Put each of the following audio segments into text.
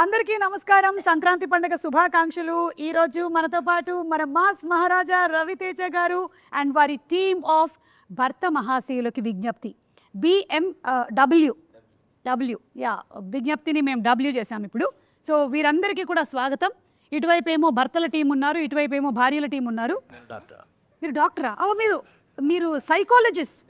అందరికీ నమస్కారం. సంక్రాంతి పండుగ శుభాకాంక్షలు. ఈ రోజు మనతో పాటు మన మాస్ మహారాజా రవితేజ గారు అండ్ వారి టీమ్ ఆఫ్ భర్త మహాశయులకి విజ్ఞప్తి BMW విజ్ఞప్తిని మేము W చేసాం ఇప్పుడు. సో వీరందరికీ కూడా స్వాగతం. ఇటువైపు ఏమో భర్తల టీం ఉన్నారు, ఇటువైపు ఏమో భార్యల టీం ఉన్నారు. మీరు డాక్టరా? మీరు సైకాలజిస్ట్.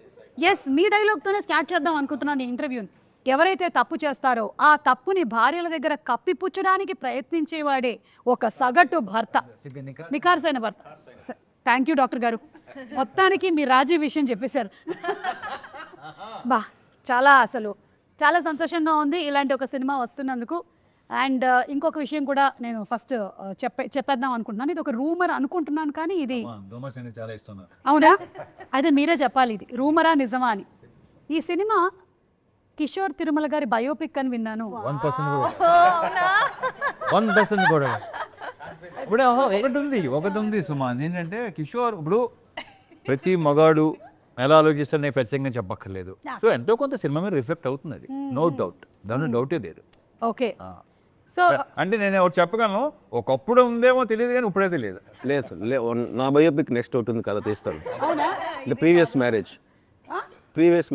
ఎస్, మీ డైలాగ్తోనే స్టార్ట్ చేద్దాం అనుకుంటున్నాను ఈ ఇంటర్వ్యూని. ఎవరైతే తప్పు చేస్తారో ఆ తప్పుని భార్యల దగ్గర కప్పిపుచ్చడానికి ప్రయత్నించేవాడే ఒక సగటు భర్త, నికార్సైన భర్త. థ్యాంక్ యూ డాక్టర్ గారు, మొత్తానికి మీ రాజీ విషయం చెప్పేశారు. చాలా సంతోషంగా ఉంది ఇలాంటి ఒక సినిమా వస్తున్నందుకు. అండ్ ఇంకొక విషయం కూడా నేను ఫస్ట్ చెప్పేద్దాం అనుకుంటున్నాను. ఇది ఒక రూమర్ అనుకుంటున్నాను, కానీ ఇది అవునా? అయితే మీరే చెప్పాలి, ఇది రూమరా నిజమా అని. ఈ సినిమా కిషోర్ తిరుమల గారి బయోపిక్ అని విన్నాను. 1% కూడా ఇప్పుడు ఒకటి ఉంది సుమా. ఏంటంటే కిషోర్ ఇప్పుడు ప్రతి మగాడు ఎలా ఆలోచిస్తాడని ప్రత్యేకంగా చెప్పక్కర్లేదు. సో ఎంతో కొంత సినిమా మీద రిఫ్లెక్ట్ అవుతుంది, అది నో డౌట్, దాని డౌటే లేదు. ఓకే, సో అంటే నేను ఒకటి చెప్పగలను, ఒకప్పుడు ఉందేమో తెలియదు కానీ ఇప్పుడే తెలియదు. లేదు నా బయోపిక్ నెక్స్ట్ ఒకటి ఉంది కదా, తీస్తాను. అవునా? ప్రీవియస్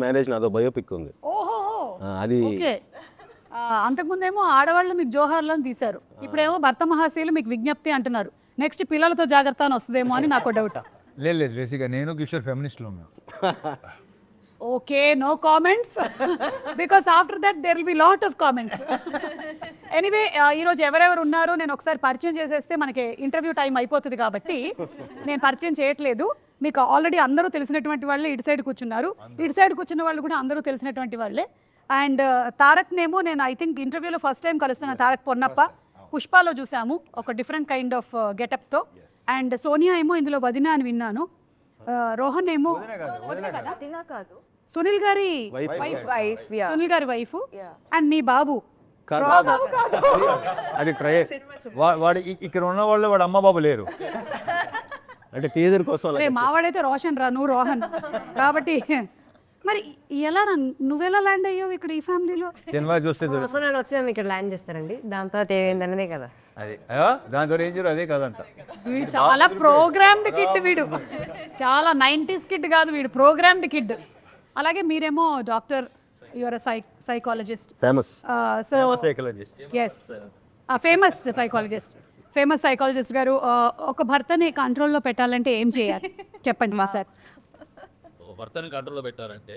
మ్యారేజ్ నాదో బయోపిక్ ఉంది. అది అంతకుముందేమో ఆడవాళ్ళు మీకు జోహార్లను తీశారు, ఇప్పుడేమో భర్త మహాశయులు మీకు విజ్ఞప్తి అంటున్నారు. నెక్స్ట్ పిల్లలతో జాగ్రత్త అని వస్తుందేమో అని నాకు డౌట్. లేదు బేసిక్గా నేను కిషోర్ ఫెమినిస్ట్లో ఉన్నాను. Okay, no comments because after that there will be lot of comments. Anyway, ఈరోజు ఎవరెవరు ఉన్నారో నేను ఒకసారి పరిచయం చేసేస్తే మనకి ఇంటర్వ్యూ టైం అయిపోతుంది కాబట్టి నేను పరిచయం చేయట్లేదు. మీకు ఆల్రెడీ అందరూ తెలిసినటువంటి వాళ్ళే ఇటు సైడ్ కూర్చున్నారు, ఇటు సైడ్ కూర్చున్న వాళ్ళు కూడా అందరూ తెలిసినటువంటి వాళ్ళే. అండ్ తారక్నేమో నేను ఐ థింక్ ఇంటర్వ్యూలో ఫస్ట్ టైం కలుస్తున్న తారక్ పొన్నప్ప. పుష్పాలో చూసాము ఒక డిఫరెంట్ కైండ్ ఆఫ్ గెటప్తో. అండ్ సోనియా ఏమో ఇందులో వదిన అని విన్నాను. రోహన్ ఏమో సునీల్ గారి వైఫ్ అండ్ మీ బాబు. అది వాడు ఇక్కడ ఉన్న వాళ్ళు వాడు అమ్మ బాబు లేరు అంటే టీజర్ కోసం. మావాడైతే రోషన్ రా, నువ్వు రోహన్ కాబట్టి. మరి ఎలా నువ్వెలా ల్యాండ్ అయ్యావు ఇక్కడ ఈ ఫ్యామిలీలో? సినిమా చూస్తే నేను వచ్చాము ఇక్కడ ల్యాండ్ చేస్తారండి, దాని తర్వాత ఏమైందన్నదే కదా. అది దాంతో ఏం చేయరు, అదే కదంట. వీడు చాలా ప్రోగ్రామ్డ్ కిడ్, వీడు చాలా 90s కిడ్ కాదు, వీడు ప్రోగ్రామ్డ్ కిడ్. అలాగే మీరేమో doctor, your psychologist, famous famous psychologist గారు. ఒక భర్తని కంట్రోల్లో పెట్టాలంటే ఏం చేయాలి చెప్పండి మా సార్. భర్తని కంట్రోల్లో పెట్టారంటే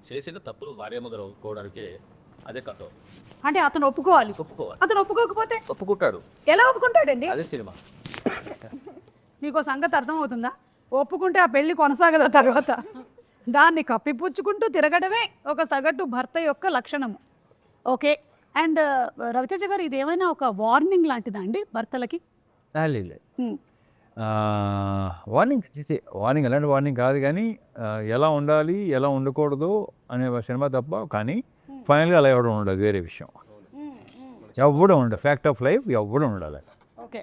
చేసిన తప్పులు భార్యమ్మ గారు ఒప్పుకోవడానికి అదే కంట్రోల్. అంటే అతను ఒప్పుకోవాలి. అతను ఒప్పుకోకపోతే ఒప్పుకుంటాడు. ఎలా ఒప్పుకుంటాడండి? అదే సినిమా. మీకు సంగతి అర్థమవుతుందా? ఒప్పుకుంటే ఆ పెళ్లి కొనసాగదు, తర్వాత దాన్ని కప్పిపుచ్చుకుంటూ తిరగడమే ఒక సగటు భర్త యొక్క లక్షణము. ఓకే, అండ్ రవితేజ గారు, ఇది ఏమైనా ఒక వార్నింగ్ లాంటిదా అండి భర్తలకి? లేదు, వార్నింగ్ అలాంటి వార్నింగ్ కాదు, కానీ ఎలా ఉండాలి ఎలా ఉండకూడదు అనే సినిమా తప్ప. కానీ ఫైనల్గా అలా ఎవడం ఉండదు, వేరే విషయం. ఎవడం ఉండదు, ఫ్యాక్ట్ ఆఫ్ లైఫ్ ఎవడం ఉండాలి. ఓకే,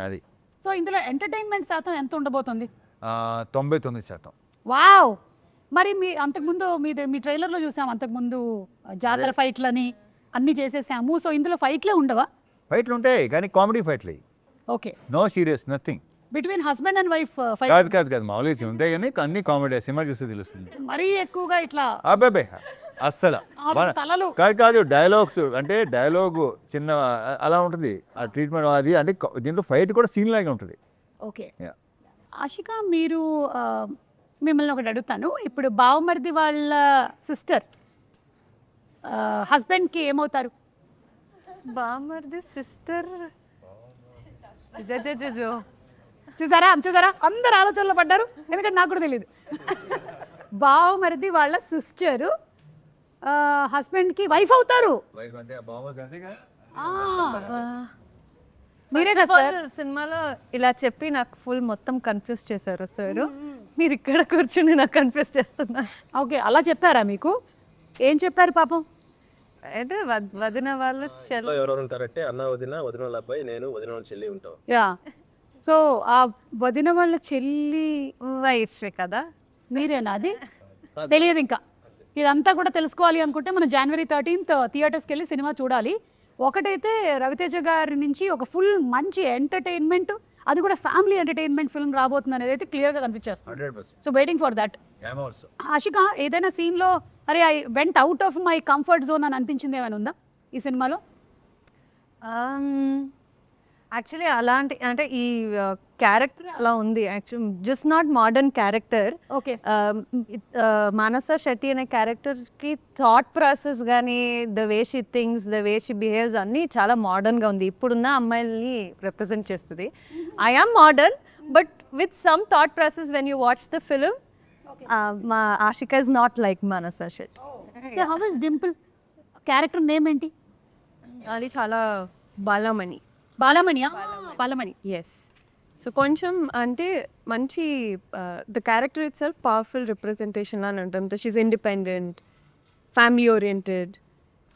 అది. సో ఇందులో ఎంటర్టైన్మెంట్ శాతం ఎంత ఉండబోతుంది? 99%. వావ్. మరి అంతకుముందు మీ ట్రైలర్లో చూసాము, అంతకుముందు జాతర ఫైట్లని అన్నీ చేసేసాము. సో ఇందులో ఫైట్లే ఉండవా? ఫైట్లు ఉంటాయి కానీ కామెడీ ఫైట్లు. Okay, no serious, nothing. Between husband and wife fight కాదు మామూలుగా ఉంటాయి కానీ అన్ని కామెడీ. సినిమా చూస్తే తెలుస్తుంది. మరీ ఎక్కువగా ఇట్లా అబ్బాయి అస్సలు తలలు కాదు. డైలాగ్స్ అంటే డైలాగ్ చిన్న అలా ఉంటుంది, ఆ ట్రీట్మెంట్ అది. అంటే దీంట్లో ఫైట్ కూడా సీన్ లాగా ఉంటుంది. ఓకే, ఆషిక, మీరు మిమ్మల్ని ఒకటి అడుగుతాను. ఇప్పుడు బావమరిది వాళ్ళ సిస్టర్ హస్బెండ్కి ఏమవుతారు? బామర్ది సిస్టర్ చూసారా అందరు ఆలోచనలో పడ్డారు, ఎందుకంటే నాకు కూడా తెలియదు. బావమరిది వాళ్ళ సిస్టర్ హస్బెండ్కి వైఫ్ అవుతారు. మీరే సినిమాలో ఇలా చెప్పి నాకు ఫుల్ మొత్తం కన్ఫ్యూజ్ చేశారు సార్. మీరు ఇక్కడ కూర్చుని నాకు కన్ఫ్యూజ్ చేస్తున్నారు. ఓకే, అలా చెప్పారా మీకు? ఏం చెప్పారు పాపం? అంటే వదిన వాళ్ళు ఎవరెవరు ఉంటారంటే అన్న వదిన వాళ్ళ అబ్బాయి, నేను వదిన వాళ్ళ చెల్లి ఉంటాం. యా, సో ఆ వదిన వాళ్ళ చెల్లి వైఫ్ కదా మీరేనా? అది తెలియదు ఇంకా. ఇదంతా కూడా తెలుసుకోవాలి అనుకుంటే మనం January 13th థియేటర్స్కి వెళ్ళి సినిమా చూడాలి. ఒకటైతే రవితేజ గారి నుంచి ఒక ఫుల్ మంచి ఎంటర్టైన్మెంట్, అది కూడా ఫ్యామిలీ ఎంటర్టైన్మెంట్ ఫిల్మ్ రాబోతుంది అనేది అయితే క్లియర్గా కనిపించేస్తుంది. 100%. So waiting for that. Ashika, ఏదైనా సీన్లో అరే I went out of my comfort zone అని అనిపించింది ఏమైనా ఉందా ఈ సినిమాలో? యాక్చువల్లీ అలాంటి అంటే ఈ క్యారెక్టర్ అలా ఉంది. Actual just not modern character. Okay. Manasa Shetty అనే క్యారెక్టర్కి థాట్ ప్రాసెస్ కానీ the way she things, the way she behaves అన్నీ చాలా మోడర్న్గా ఉంది. ఇప్పుడున్న అమ్మాయిల్ని రిప్రజెంట్ చేస్తుంది. I am modern but with some thought process when you watch the film. మా Ashika is not like Manasa Shetty. How is Dimple character name ఏంటి? అది చాలా బాలమణి. బాలమణియా? బాలమణి. ఎస్. సో కొంచెం అంటే మంచి the character it self powerful representation అని ఉంటుంది. షీఈ్ ఇండిపెండెంట్, ఫ్యామిలీ ఓరియంటెడ్,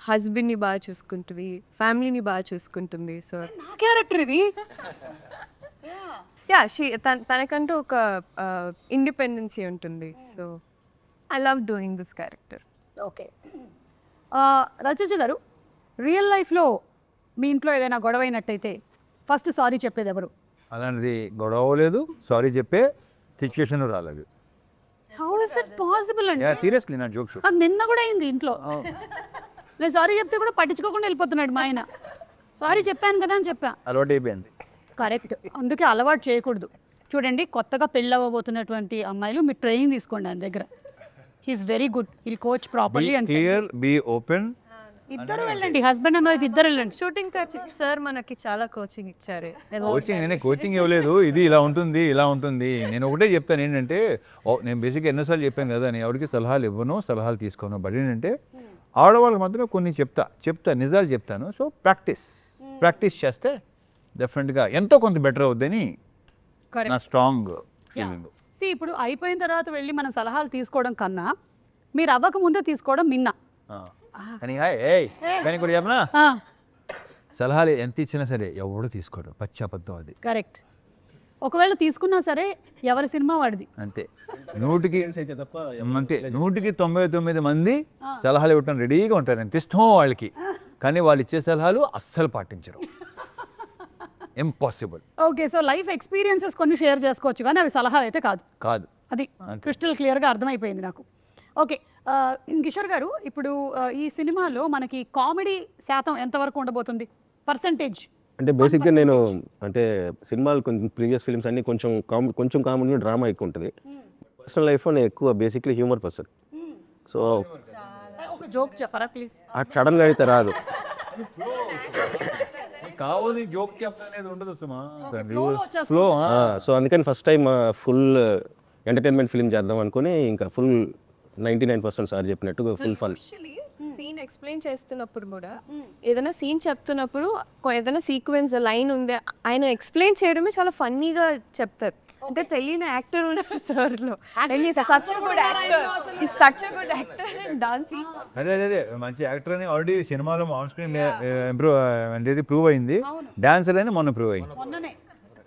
హస్బెండ్ని బాగా చూసుకుంటుంది, ఫ్యామిలీని బాగా చూసుకుంటుంది. సో నా క్యారెక్టర్ ఇది. యా, తనకంటూ ఒక ఇండిపెండెన్సీ ఉంటుంది. So I love doing this character. Okay. Rachana గారు, రియల్ లైఫ్లో మీ ఇంట్లో ఏదైనా గొడవ అయినట్టయితే ఫస్ట్ సారీ చెప్పేది ఎవరు? అలాంటిది గొడవ లేదు, సారీ చెప్పే సిచ్యుయేషన్ రాలేదు. హౌ ఇస్ ఇట్ పాసిబుల్ అండి? సీరియస్లీ నా జోక్ షూట్. అది నిన్న కూడా అయింది ఇంట్లో. నేను సారీ చెప్తే కూడా పట్టించుకోకుండా వెళ్ళిపోతున్నాడు మా ఆయన. సారీ చెప్పాను కదా అని చెప్పా. అలవాటు అయిపోయింది. కరెక్ట్, అందుకే అలవాటు చేయకూడదు. చూడండి, కొత్తగా పెళ్ళి అవ్వబోతున్నటువంటి అమ్మాయిలు మీరు ట్రైనింగ్ తీసుకోండి ఆయన దగ్గర. He's very good, he'll coach properly. And clear, be open. ఇద్దరు వెళ్ళండి, హస్బెండ్ అండ్ వైఫ్ ఇద్దరు వెళ్ళండి. షూటింగ్ కోచింగ్ సార్ మనకి చాలా కోచింగ్ ఇచ్చారు. కోచింగ్ నేనే కోచింగ్ ఇవ్వలేదు. ఇది ఇలా ఉంటుంది, ఇలా ఉంటుంది. నేను ఒకటే చెప్తాను ఏంటంటే, నేను బేసిక్గా ఎన్నోసార్లు చెప్పాను కదా, నేను ఎవరికి సలహాలు ఇవ్వను, సలహాలు తీసుకోను. బట్ ఏంటంటే ఆడవాళ్ళకి మాత్రం కొన్ని చెప్తా నిజాలు చెప్తాను. సో ప్రాక్టీస్ చేస్తే డెఫినెట్గా ఎంతో కొంత బెటర్ అవుద్దని నా స్ట్రాంగ్ ఫీలింగ్. ఇప్పుడు అయిపోయిన తర్వాత వెళ్ళి మనం సలహాలు తీసుకోవడం కన్నా మీరు అవ్వక ముందే తీసుకోవడం మిన్నా. కానీ కానీ కూడా చెప్పనా, సలహాలు ఎంత ఇచ్చినా సరే ఎవడు తీసుకోడు, పచ్చి అబద్ధం అది. కరెక్ట్. ఒకవేళ తీసుకున్నా సరే ఎవరి సినిమా వాడిది. అంతే. 100కి అయితే తప్ప అంతే 100కి 99 మంది సలహాలు ఇవ్వటం రెడీగా ఉంటారు, ఎంత ఇష్టమో వాళ్ళకి. కానీ వాళ్ళు ఇచ్చే సలహాలు అస్సలు పాటించరు. Impossible. Okay, so life experiences కొన్ని షేర్ చేసుకోవచ్చు కానీ అవి సలహాలు అయితే కాదు. అది క్రిస్టల్ క్లియర్గా అర్థమైపోయింది నాకు. ఓకే, కిషోర్ గారు, ఇప్పుడు ఈ సినిమాలో మనకి కామెడీ శాతం ఎంతవరకు ఉండబోతుంది, పర్సంటేజ్? అంటే బేసిక్గా నేను అంటే సినిమాలు కొంచెం ప్రీవియస్ ఫిల్మ్స్ అన్ని కొంచెం కామెడీ, డ్రామా ఎక్కువ ఉంటుంది. పర్సనల్ లైఫ్లో నేను ఎక్కువ బేసిక్లీ హ్యూమర్ పర్సన్. సో ఒక జోక్ చెప్పరా ప్లీజ్? సడన్గా అయితే రాదు. కావాలి జోక్ చెప్పనేది ఉండదు సుమా. ఫ్లో. సో అందుకని first time full entertainment film చేద్దాం అనుకుని ఇంకా ఫుల్ 99% సార్ చెప్పినట్టు ఫుల్ ఫన్. సీన్ ఎక్స్ప్లెయిన్ చేస్తున్నప్పుడు కూడా ఏదైనా సీన్ చెప్తున్నప్పుడు ఏదైనా సీక్వెన్స్ లైన్ ఉంది, ఆయన ఎక్స్ప్లెయిన్ చేయడమే చాలా ఫన్నీగా చెప్తారు. అంటే తెలియని యాక్టర్ ఉన్నారు సార్లో. Such good actor dancing. అదే మంచి యాక్టర్ అని ఆల్రెడీ సినిమాలో ఆన్ స్క్రీన్ ఇంప్రూవ్ అనేది ప్రూవ్ అయింది. డాన్సర్ అని మొన్న ప్రూవ్ అయింది. మొన్ననే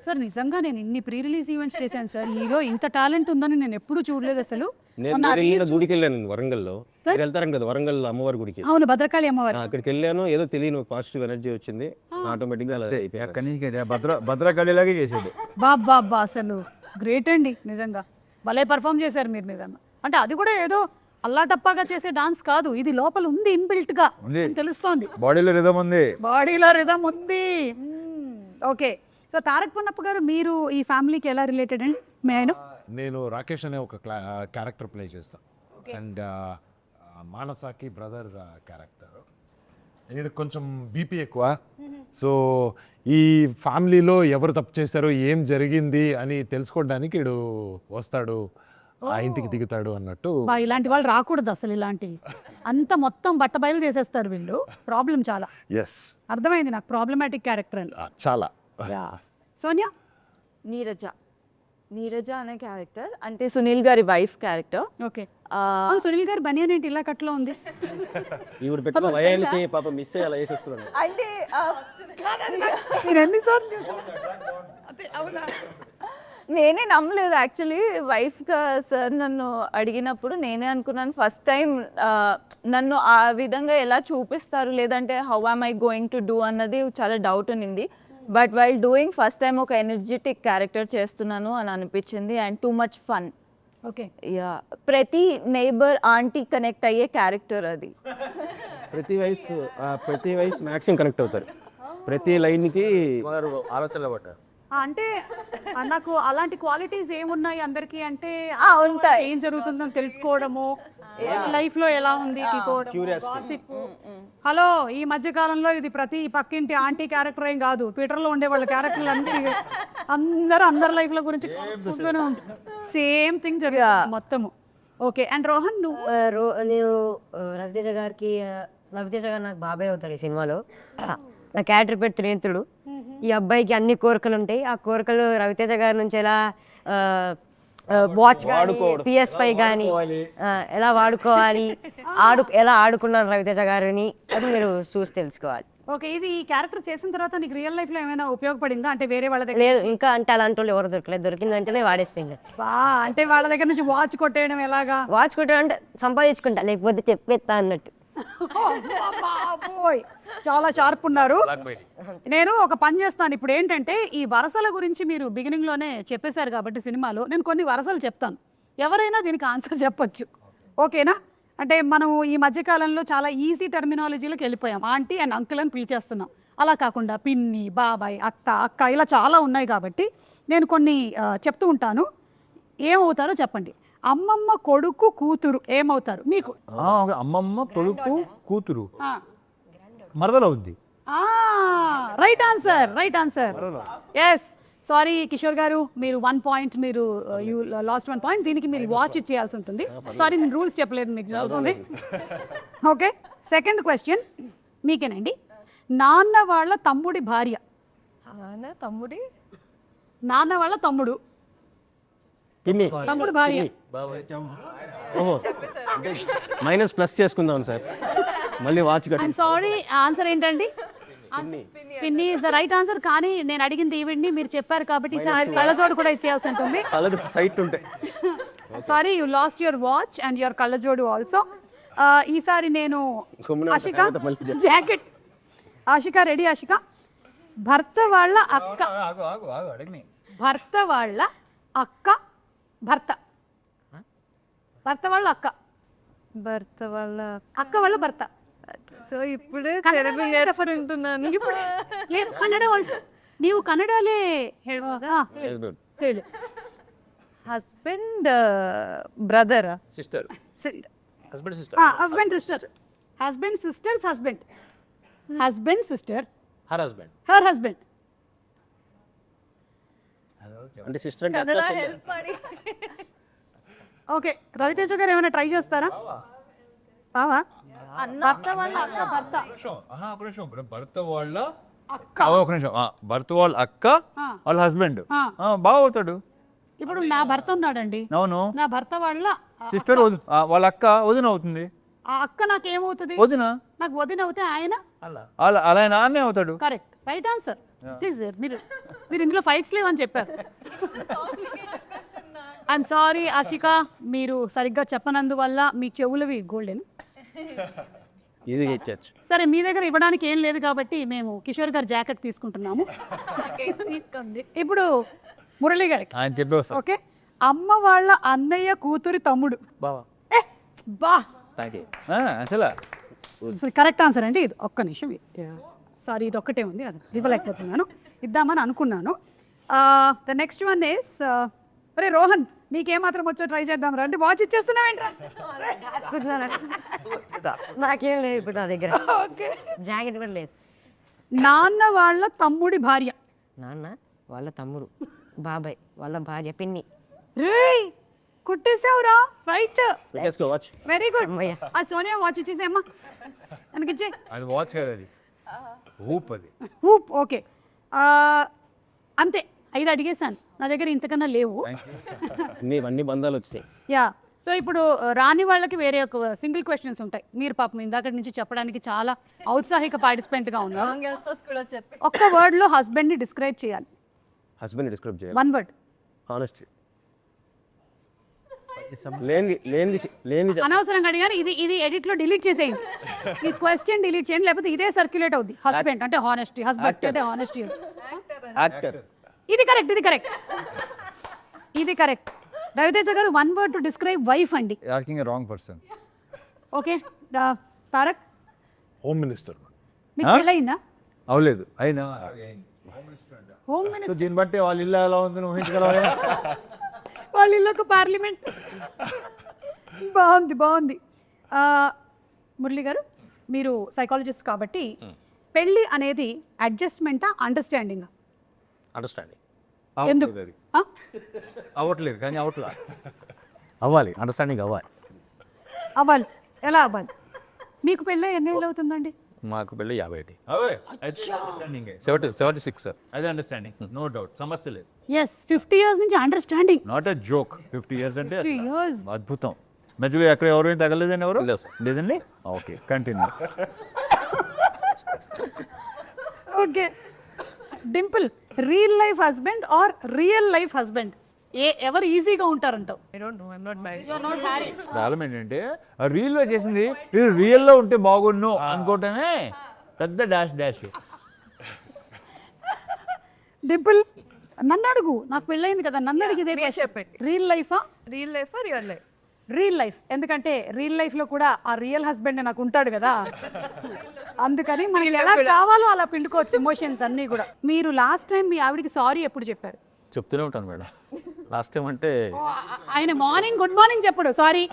సార్, నిజంగా నేను ఇన్ని ప్రీ రిలీజ్ ఈవెంట్స్ చేశాను సార్, హీరో ఇంత టాలెంట్ ఉందని నేను ఎప్పుడూ చూడలేదు అసలు. నేను గుడికి వెళ్ళాను వరంగల్లో. మీరు వెళ్తారు కదా వరంగల్ అమ్మవారి గుడికి? అవును, భద్రకాళి అమ్మవారు. అక్కడికి వెళ్ళాను, ఏదో తెలియని పాజిటివ్ ఎనర్జీ వచ్చింది, ఆటోమేటిక్గా అలా అయిపోయాయి. అక్కడి నుంచి భద్రకాళిలాగే చేసేది. బాబా అసలు గ్రేట్ అండి, నిజంగా భలే పర్ఫామ్ చేశారు మీరు నిజంగా. అంటే అది కూడా ఏదో అల్లాటప్పాగా చేసే డాన్స్ కాదు, ఇది లోపల ఉంది, ఇన్బిల్ట్ గా తెలుస్తోంది. బాడీలో రిథం ఉంది. ఓకే, సో తారక్ పొన్నప్ప గారు, మీరు ఈ ఫ్యామిలీకి ఎలా రిలేటెడ్ అండి? నేను రాకేష్ అనే ఒక క్యారెక్టర్ ప్లే చేస్తాను. అండ్ మానసాకి బ్రదర్ క్యారెక్టర్. ఇది కొంచెం బీపీ ఎక్కువ. సో ఈ ఫ్యామిలీలో ఎవరు తప్పు చేశారో, ఏం జరిగింది అని తెలుసుకోవడానికి వీడు వస్తాడు, ఆ ఇంటికి దిగుతాడు అన్నట్టు. ఇలాంటి వాళ్ళు రాకూడదు అసలు, ఇలాంటి అంత మొత్తం బట్టబయలు చేసేస్తారు వీళ్ళు. ప్రాబ్లం చాలా. ఎస్, అర్థమైంది నాకు, ప్రాబ్లమాటిక్ క్యారెక్టర్ అని. చాలా. సోనియా? నీరజ అనే క్యారెక్టర్ అంటే సునీల్ గారి వైఫ్ క్యారెక్టర్. ఓకే, సునీల్ గారి బనియన్ ఏంటి ఇలా కట్లో ఉంది? ఈవిడ పెట్టిన వయానికి పాప మిస్ అయ్యి అలా వేసేస్తున్నాను. మీరు ఎన్నిసార్లు? అవునా? నేనే నమ్మలేదు యాక్చువల్లీ వైఫ్గా సార్ నన్ను అడిగినప్పుడు నేనే అనుకున్నాను ఫస్ట్ టైం నన్ను ఆ విధంగా ఎలా చూపిస్తారు లేదంటే how am I going to do అన్నది చాలా డౌట్ ఉన్నింది but while doing first time ఒక ఎనర్జెటిక్ క్యారెక్టర్ చేస్తున్నాను అని అనిపించింది and too much fun okay ya ప్రతి నైబర్ ఆంటీ కనెక్ట్ అయ్యే క్యారెక్టర్ అది ప్రతి వయసు మ్యాక్సిమం కనెక్ట్ అవుతారు ప్రతి లైన్కి ఆలోచనలో పడ్డారు. అంటే నాకు అలాంటి క్వాలిటీస్ ఏమున్నాయి అందరికీ అంటే ఉంటాయి. ఏం జరుగుతుందో తెలుసుకోవడము లైఫ్ లో ఎలా ఉంది హలో ఈ మధ్య కాలంలో ఇది ప్రతి పక్కింటి ఆంటీ క్యారెక్టర్ ఏం కాదు ట్విట్టర్ లో ఉండే వాళ్ళ క్యారెక్టర్లు అందరి లైఫ్ లో గురించి సేమ్ థింగ్ జరుగుతుంది మొత్తము ఓకే అండ్ రోహన్ నువ్వు నేను రవితేజ గారికి రవితేజ గారు నాకు బాబాయ్ అవుతారు ఈ సినిమాలో నా క్యారెక్టర్ పేరు త్రినేత్రుడు ఈ అబ్బాయికి అన్ని కోరికలు ఉంటాయి ఆ కోరికలు రవితేజ గారి నుంచి ఎలా వాచ్ PS5 కానీ ఎలా వాడుకోవాలి ఎలా ఆడుకున్నాను రవితేజ గారిని అది మీరు చూసి తెలుసుకోవాలి ఓకే ఇది ఈ క్యారెక్టర్ చేసిన తర్వాత నీకు రియల్ లైఫ్ లో ఏమైనా ఉపయోగపడిందా అంటే వేరే వాళ్ళ దగ్గర లేదు ఇంకా అంటే అలాంటి వాళ్ళు ఎవరు దొరకలేదు దొరికిందంటేనే వాడేస్తాం అంటే వాళ్ళ దగ్గర నుంచి వాచ్ కొట్టేయడం ఎలాగా వాచ్ కొట్టాడంటే సంపాదించుకుంటా లేకపోతే చెప్పేస్తా అన్నట్టు బాబోయ్ చాలా షార్ప్ ఉన్నారు నేను ఒక పని చేస్తాను ఇప్పుడు ఏంటంటే ఈ వరసల గురించి మీరు బిగినింగ్ లోనే చెప్పేశారు కాబట్టి సినిమాలో నేను కొన్ని వరసలు చెప్తాను ఎవరైనా దీనికి ఆన్సర్ చెప్పొచ్చు ఓకేనా అంటే మనం ఈ మధ్యకాలంలో చాలా ఈజీ టెర్మినాలజీలోకి వెళ్ళిపోయాం ఆంటీ అండ్ అంకుల్ అని పిలిచేస్తున్నాం అలా కాకుండా పిన్ని బాబాయ్ అక్క ఇలా చాలా ఉన్నాయి కాబట్టి నేను కొన్ని చెప్తూ ఉంటాను ఏమవుతారో చెప్పండి అమ్మమ్మ కొడుకు కూతురు ఏమవుతారు మీకు అమ్మమ్మ కొడుకు కూతురు మరదలవుద్ది right answer yes sorry Kishore గారు మీరు 1 పాయింట్ మీరు యూ లాస్ట్ 1 పాయింట్ దీనికి మీరు వాచ్ ఇచ్చేయాల్సి ఉంటుంది సారీ నేను రూల్స్ చెప్పలేదు మీకు జరుగుతుంది ఓకే సెకండ్ క్వశ్చన్ మీకేనండి నాన్న వాళ్ళ తమ్ముడి భార్య నాన్న వాళ్ళ తమ్ముడు తమ్ముడు భార్య ఓహో అంటే మైనస్ ప్లస్ చేసుకుందాం సార్ మళ్ళీ వాచ్ ఐఎమ్ సారీ ఆన్సర్ ఏంటండి పిన్ని ఇస్ ద రైట్ ఆన్సర్ కానీ నేను అడిగింది ఈవిడ్ని మీరు చెప్పారు కాబట్టి ఈసారి కళ్ళజోడు కూడా ఇచ్చేయాల్సి ఉంటుంది కలర్ సైట్ ఉంటాయి sorry you lost your watch and your కళ్ళజోడు ఆల్సో ఈసారి నేను ఆశిక జాకెట్ ఆశిక రెడీ ఆశిక భర్త వాళ్ళ అక్క భర్త వాళ్ళ అక్క భర్త వాళ్ళ అక్క భర్త వాళ్ళ అక్క వాళ్ళ భర్త సో ఇప్పుడే థెరపీ నేర్చుకుంటున్నాను ఇప్పుడు లేదు కన్నడ వాయిస్ ನೀವು ಕನ್ನಡಲೇ ಹೇಳುವಾಗ ಹೇಳಿ husband brother sister husband sister husband sister husband sister's husband sister her husband her husband అంటే సిస్టర్ అంటే ఓకే రవితేజ గారు ఏమైనా ట్రై చేస్తారా బావా భర్త వాళ్ళ అక్క భర్త భర్త వాళ్ళ అక్క ఒక నిమిషం భర్త వాళ్ళ అక్క వాళ్ళ హస్బెండ్ బాగా అవుతాడు ఇప్పుడు నా భర్త ఉన్నాడండి అవును నా భర్త వాళ్ళ సిస్టర్ వాళ్ళ అక్క వదిన అవుతుంది ఆ అక్క నాకేమవుతుంది వదిన నాకు వదిన అవుతే ఆయన అలా నాన్నే అవుతాడు కరెక్ట్ రైట్ ఆన్సర్ ప్లీజ్ మీరు ఇందులో ఫైట్స్ లేవని చెప్పారు ఐఎమ్ సారీ ఆశిక మీరు సరిగ్గా చెప్పనందువల్ల మీ చెవులవి గోల్డెన్ ఇది ఇచ్చచ్చు సరే మీ దగ్గర ఇవ్వడానికి ఏం లేదు కాబట్టి మేము కిషోర్ గారి జాకెట్ తీసుకుంటున్నాము తీసుకోండి ఇప్పుడు మురళి గారికి ఆయన చెప్పేస్తా ఓకే అమ్మ వాళ్ళ అన్నయ్య కూతురి తమ్ముడు బావా బా థ్యాంక్ యూ అసలు కరెక్ట్ ఆన్సర్ అండి ఇది ఒక్క నిమిషం సారీ ఇది ఒక్కటే ఉంది అది ఇవ్వలేకపోతున్నాను ఇద్దామని అనుకున్నాను ద నెక్స్ట్ వన్ ఇస్ అరే రోహన్ నీకేమాత్రం వచ్చో ట్రై చేద్దాం రా అంటే వాచ్ ఇచ్చేస్తున్నావేంట్రా నాకేం లేదు ఇప్పుడు నా దగ్గర జాకెట్ కూడా లేదు నాన్న వాళ్ళ తమ్ముడి భార్య నాన్న వాళ్ళ తమ్ముడు బాబాయ్ వాళ్ళ భార్య పిన్ని రేయ్ కుట్టేసావురా రైట్ వాచ్ వెరీ గుడ్ ఆ సోనియా వాచ్ ఇచ్చేసేమ్మా ನನಗಿచ్చే అది వాచ్ కాదు అది హూప్ అది హూప్ ఓకే అంతే 5 అడిగేశాను నా దగ్గర ఇంతకన్నా లేవు అన్ని బంధాలు వచ్చాయి యా సో ఇప్పుడు రాని వాళ్ళకి వేరే ఒక సింగిల్ క్వశ్చన్స్ ఉంటాయి మీరు పాపం ఇందాక నుంచి చెప్పడానికి చాలా ఔత్సాహిక పార్టిసిపెంట్గా ఉన్నారు ఒక్క వర్డ్లో హస్బెండ్ని డిస్క్రైబ్ చేయాలి హస్బెండ్ డిస్క్రైబ్ చేయాలి 1 వర్డ్ హానెస్టీ లేని అనవసరంగా అడిగారు. ఇది ఎడిట్ లో డిలీట్ చేసేయండి. ఈ క్వశ్చన్ డిలీట్ చేయండి, లేకపోతే ఇదే సర్క్యులేట్ అవుద్ది. హస్బెండ్ అంటే హానెస్టీ, హస్బెండ్ అంటే హానెస్టీ. యాక్టర్. ఇది కరెక్ట్, ఇది కరెక్ట్. రవితేజ గారు, 1 word టు డిస్క్రైబ్ వైఫ్ అండి. Acting wrong person. Okay, Tarak, home minister. మీకు పెళ్ళయిందా? అవలేదు అయినా. హోమ్ సో మినిస్టర్ దీన్ని బట్టి వాళ్ళ ఇల్లు ఎలా ఉందని ఊహించగలవా? వాళ్ళ ఇల్లు ఒక పార్లమెంట్. బాగుంది. మురళి గారు, మీరు సైకాలజిస్ట్ కాబట్టి పెళ్ళి అనేది అడ్జస్ట్మెంటా, అండర్స్టాండింగ్? అండర్స్టాండింగ్ ఎందుకు? అవ్వట్లేదు కానీ అవట్లా. అవ్వాలి, అండర్స్టాండింగ్ అవ్వాలి. అవ్వాలి. ఎలా అవ్వాలి? మీకు పెళ్ళి ఎన్ని ఏళ్ళు అవుతుందండి? మాకు పెళ్ళి 51. అవే అండర్స్టాండింగ్. 76 సార్. అదే అండర్స్టాండింగ్, నో డౌట్, సమస్య లేదు. ఎస్, 50 years నుంచి understanding. Not a joke. 50 years అంటే 50 years. అద్భుతం. మధ్యలో ఎక్కడ ఎవరైనా తగలేదని ఎవరు లేదు సార్. లేదండి. Okay, continue. Okay, Dimple, real life husband or real life husband, ఎవరు ఈజీగా ఉంటారంటావు? ప్రాబ్లం ఏంటంటే ఆ రీల్లో చేసింది రియల్లో ఉంటే బాగున్ను అనుకోవటమే పెద్ద డాష్. డింపుల్, నన్ను అడుగు, నాకు పెళ్ళయింది కదా, నన్ను అడిగితే చెప్పండి. రియల్ లైఫా? Real life real life? Real life. ఎందుకంటే రియల్ లైఫ్లో కూడా ఆ రియల్ హస్బెండ్ నాకు ఉంటాడు కదా, అందుకని మనకి ఎలా కావాలో అలా పిండుకోవచ్చు ఎమోషన్స్ అన్నీ కూడా. మీరు లాస్ట్ టైం మీ ఆవిడకి సారీ ఎప్పుడు చెప్పారు? చెప్తూనే ఉంటాను మేడం. లాస్ట్ టైం అంటే ఆయన మార్నింగ్ గుడ్ మార్నింగ్ చెప్పడు, సారీ.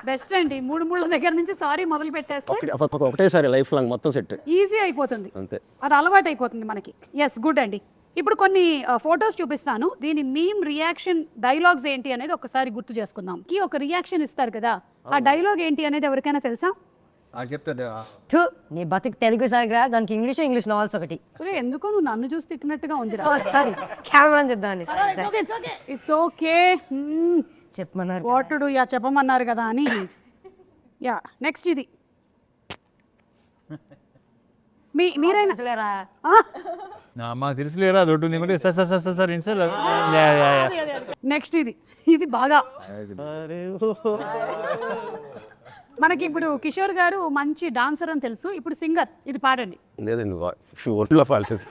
బెస్ట్ అండి, 3 ముళ్ళ దగ్గర నుంచి సారీ మొదలు పెట్టేస్తే ఒకటేసారి లైఫ్ లాంగ్ మొత్తం సెట్ ఈజీ అయిపోతుంది. అంతే. అది అలవాటు అయిపోతుంది మనకి. ఎస్, గుడ్ అండి. ఇప్పుడు కొన్ని ఫొటోస్ చూపిస్తాను. దీని మీమ్ రియాక్షన్ డైలాగ్స్ ఏంటి అనేది ఒకసారి గుర్తు చేసుకుందాం. ఒక రియాక్షన్ ఇస్తారు కదా, ఆ డైలాగ్ ఏంటి అనేది ఎవరికైనా తెలుసా? చెప్తాడు. థు, నీ బతుకు తెలుగు సరిగ్గా, దానికి ఇంగ్లీష్ నావెల్స్ ఒకటి. ఎందుకో నువ్వు నన్ను చూసి తిట్టినట్టుగా ఉంది. సారీ, కెమెరా చేద్దామని. ఇట్స్ ఓకే, చెప్పమన్నారు. వాటుడు యా చెప్పమన్నారు కదా అని. యా, నెక్స్ట్ ఇది మీరైనా మాకు తెలుసులేరా దొడ్డు నీకుంటే సార్ ఏంటి సార్. నెక్స్ట్ ఇది బాగా మనకి ఇప్పుడు కిషోర్ గారు మంచి డాన్సర్ అని తెలుసు, ఇప్పుడు సింగర్. ఇది పాడండి. లేదండి, ఒంట్లో పాడుతుంది.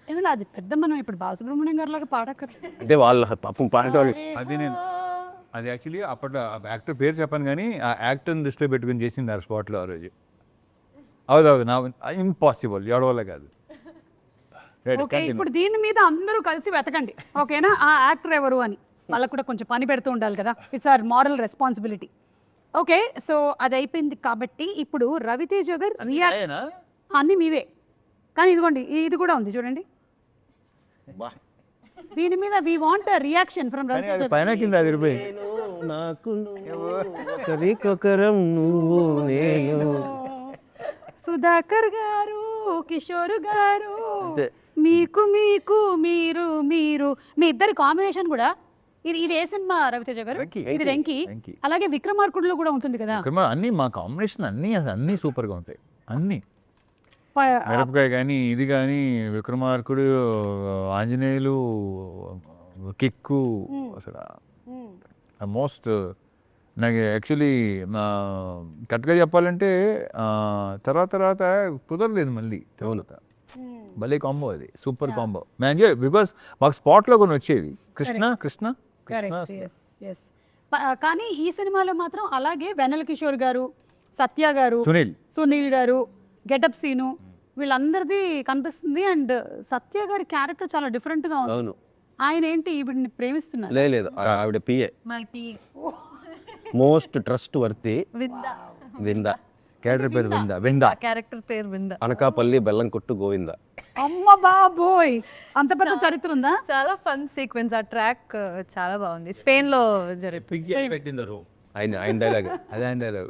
ఏమన్నా అది పెద్ద, మనం ఇప్పుడు బాలసుబ్రహ్మణ్యం గారి లాగా పాడక్కర్లేదు. అంటే వాళ్ళ పాపం పాడేవాళ్ళు. అది యాక్చువల్లీ అప్పట్లో యాక్టర్ పేరు చెప్పాను కానీ ఆ యాక్టర్ని దృష్టిలో పెట్టుకుని చేసింది ఆ స్పాట్లో ఆ రోజు. అవును, నా ఇంపాసిబుల్, ఎవడవల్ల కాదు. ఓకే, ఇప్పుడు దీని మీద అందరూ కలిసి వెతకండి, ఓకేనా? ఆ యాక్టర్ ఎవరు అని వాళ్ళకు కూడా కొంచెం పని పెడుతూ ఉండాలి కదా, it's our moral responsibility. Okay, so అది అయిపోయింది కాబట్టి ఇప్పుడు రవితేజ గారు అన్నీ మీవే, కానీ ఇదిగోండి ఇది కూడా ఉంది చూడండి. దీని మీద we want reaction from Raviteja. పైన కింద 10 రూపాయలు. సుధాకర్ గారు, కిషోర్ గారు, మీకు మీరు మీ ఇద్దరి కాంబినేషన్ కూడా. ఇది ఏ సినిమా రవితేజ గారు? ఇది వెంకీ. అలాగే విక్రమార్కుడులో కూడా ఉంటుంది కదా. అన్ని మా కాంబినేషన్ అన్నీ సూపర్గా ఉంటాయి. అన్నీ మిరపకాయ కానీ, ఇది కానీ, విక్రమార్కుడు, ఆంజనేయులు, కిక్కు, అసలు మోస్ట్. నాకు యాక్చువల్లీ కరెక్ట్గా చెప్పాలంటే తర్వాత కుదరలేదు మళ్ళీ. భలే కాంబో, అది సూపర్ కాంబో. బికాస్ మాకు స్పాట్లో కొన్ని వచ్చేవి. కృష్ణ. కానీ ఈ సినిమాలో మాత్రం అలాగే వెన్నెల కిషోర్ గారు, సత్య గారు, సునీల్ గారు, గెటప్ సీను, వీళ్ళందరిది కనిపిస్తుంది. అండ్ సత్య గారి క్యారెక్టర్ చాలా డిఫరెంట్గా ఉంది. ఆయన ఏంటి ఈవిడ్ని ప్రేమిస్తున్నారు? లేదు, ఆవిడ పిఏ, మోస్ట్ ట్రస్ట్ వర్తి వింద. క్యారెక్టర్ పేరు వింద. అనకాపల్లి బెల్లం కొట్టు గోవింద. అమ్మ బాబోయ్, అంత పెద్ద చరిత్ర ఉందా? చాలా ఫన్ సీక్వెన్స్. ఆ ట్రాక్ చాలా బాగుంది. స్పెయిన్ లో పెట్టిందరు ఆయన డైలాగ్. అదే ఆయన డైలాగ్.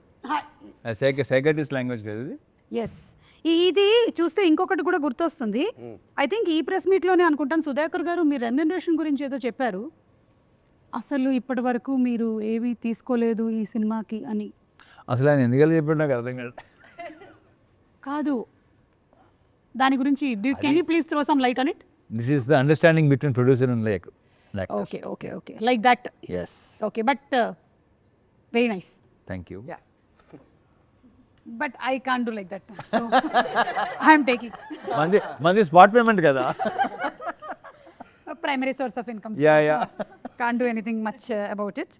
సైకాటిస్ట్ లాంగ్వేజ్ కదా ఇది. ఎస్, ఇది చూస్తే ఇంకొకటి కూడా గుర్తొస్తుంది. ఐ థింక్ ఈ ప్రెస్ మీట్లోనే అనుకుంటాను, సుధాకర్ గారు మీరు రెమ్యునరేషన్ గురించి ఏదో చెప్పారు. అసలు ఇప్పటి వరకు మీరు ఏవి తీసుకోలేదు ఈ సినిమాకి అని. అసలు ఆయన ఎందుకలా చెప్పాడు నాకు అర్థం కాదు. కాదు, దాని గురించి can you please throw some light on it? This is the understanding between producer and like okay okay okay like that. Yes, okay but very nice. Thank you. But I can't do like that. So I'm taking మంది spot payment కదా. Primary source of income. Ya can't do anything much about it.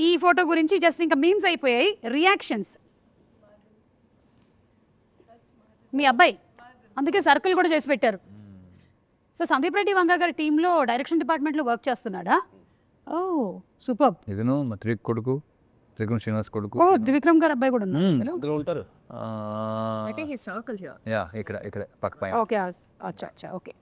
ఈ photo గురించి just ఇంకా memes అయిపోయాయి. Reactions మీ అబ్బాయి అందుకే circle కూడా చేసి పెట్టారు. సో సందీప్ రెడ్డి వంగ గారి టీంలో డైరెక్షన్ డిపార్ట్మెంట్లో వర్క్ చేస్తున్నాడా? ఓ సూపర్. ఇదను మా కొడుకు త్రిగుణ శ్రీనివాస్ కొడుకు. ఓ త్రివిక్రమ్ గారు అబ్బాయి కూడా ఉన్నారు. అందులో ఉంటారు. యా ఇక్కడ పక్క పైన. ఓకే అచ్చా అచ్చా ఓకే.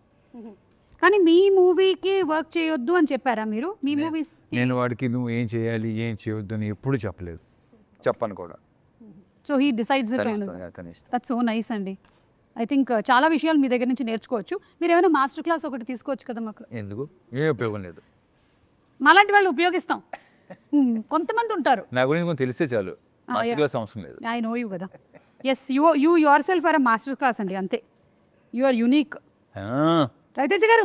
కానీ మీ మూవీకి వర్క్ చేయొద్దు అని చెప్పారా మీరు? మీ మూవీస్ నేను వాడికి నువ్వు ఏం చేయాలి ఏం చేయొద్దు అని ఎప్పుడు చెప్పలేదు, చెప్పను కూడా. So he decides it. తన ఇష్టం. దట్స్ సో నైస్ అండి. ఐ థింక్ చాలా విషయాలు మీ దగ్గర నుంచి నేర్చుకోవచ్చు. మీరు ఏమైనా మాస్టర్ క్లాస్ ఒకటి తీసుకోవచ్చు కదా మాకు. ఎందుకు, ఏ ఉపయోగం లేదు. మాలాంటి వాళ్ళు ఉపయోగిస్తాం. కొంతమంది ఉంటారు. నా గురించి కొంచెం తెలిస్తే చాలు, మాస్టర్ క్లాస్ అవసరం లేదు. ఐ నో యూ కదా. Yes you yourself are a master class అండి, అంతే. You are unique. రవితేజ గారు